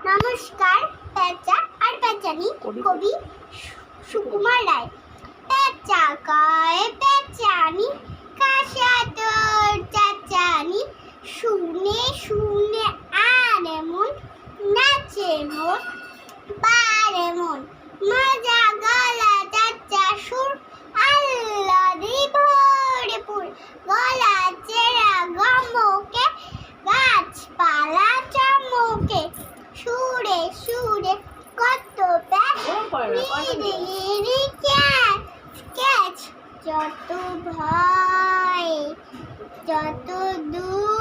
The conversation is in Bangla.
নমস্কার। পেঁচা আর পেঁচানি, কবি সুকুমার রায়। পেঁচা কয় পেঁচানি, কাশা তোর চাচানি, শুনে শুনে আর মন নাচে মন পারে মন, মজা গলা চাচা সুর, আল্লাদি ভরপুর, গলা চেরা গমকে, গাছপালা চমকে, সুরে সুরে কত ক্যাচ, যত ভয় যত দূর